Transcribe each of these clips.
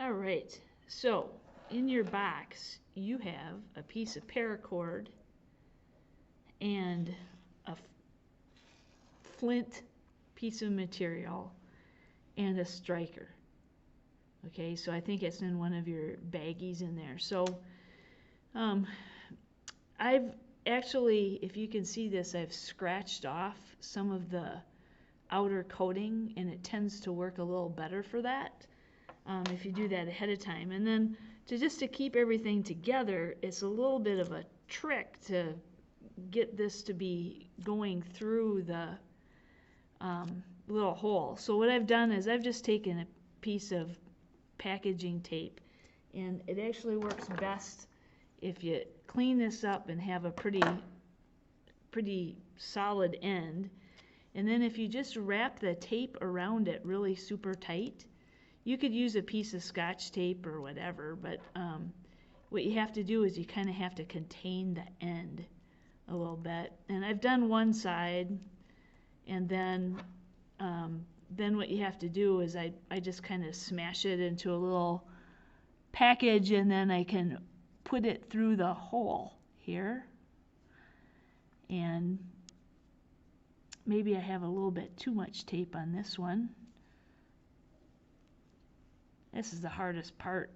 All right, so in your box you have a piece of paracord and a flint piece of material and a striker. Okay, so I think it's in one of your baggies in there. So I've actually, if you can see this, I've scratched off some of the outer coating, and it tends to work a little better for that if you do that ahead of time. And then just to keep everything together, it's a little bit of a trick to get this to be going through the little hole. So what I've done is I've just taken a piece of packaging tape, and it actually works best if you clean this up and have a pretty solid end. And then if you just wrap the tape around it really super tight, you could use a piece of Scotch tape or whatever, but what you have to do is you kind of have to contain the end a little bit. And I've done one side, and then what you have to do is I just kind of smash it into a little package, and then I can put it through the hole here. And maybe I have a little bit too much tape on this one. This is the hardest part.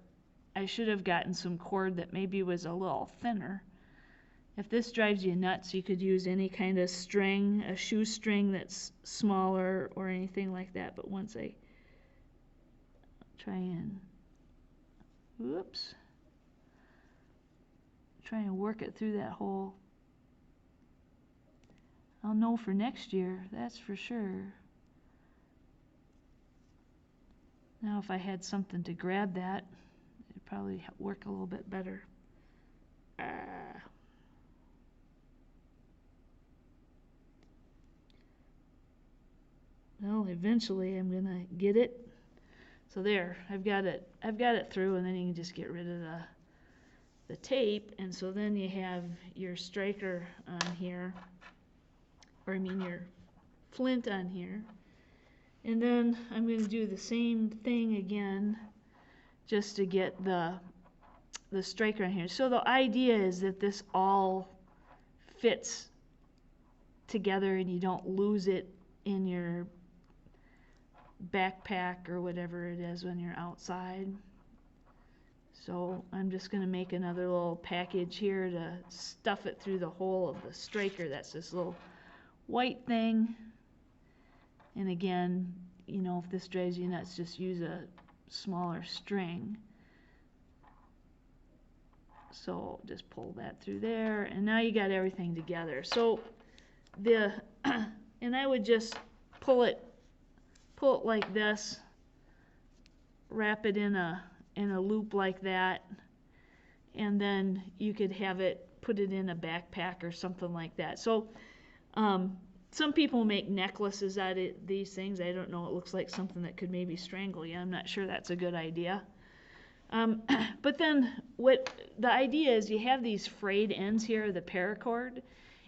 I should have gotten some cord that maybe was a little thinner. If this drives you nuts, you could use any kind of string, a shoestring that's smaller or anything like that. But once I try and, whoops, try and work it through that hole, I'll know for next year, that's for sure. Now if I had something to grab that, it'd probably work a little bit better. Well, eventually I'm gonna get it. So there, I've got it through, and then you can just get rid of the tape. And so then you have your striker on here, or I mean your flint on here. And then I'm going to do the same thing again just to get the striker on here. So the idea is that this all fits together and you don't lose it in your backpack or whatever it is when you're outside. So I'm just going to make another little package here to stuff it through the hole of the striker. That's this little white thing. And again, you know, if this drives you nuts, just use a smaller string. So just pull that through there, and now you got everything together. So and I would just pull it like this, wrap it in a loop like that, and then you could have it, put it in a backpack or something like that. So some people make necklaces out of these things. I don't know, it looks like something that could maybe strangle you. I'm not sure that's a good idea. But then what the idea is, you have these frayed ends here, the paracord,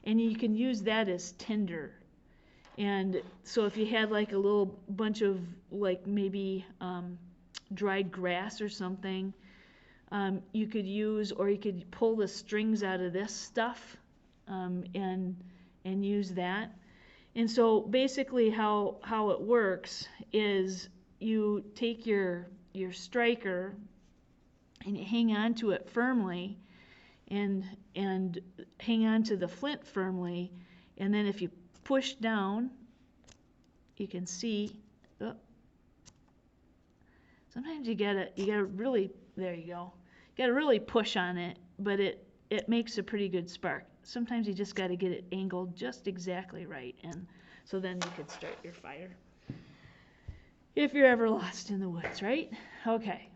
and you can use that as tinder. And so if you had like a little bunch of like maybe dried grass or something, you could use, or you could pull the strings out of this stuff and use that. And so basically how it works is you take your striker and you hang on to it firmly, and hang on to the flint firmly, and then if you push down, you can see, sometimes you gotta really, there you go, you gotta really push on it, but it makes a pretty good spark. Sometimes you just got to get it angled just exactly right, and so then you could start your fire if you're ever lost in the woods, right? Okay.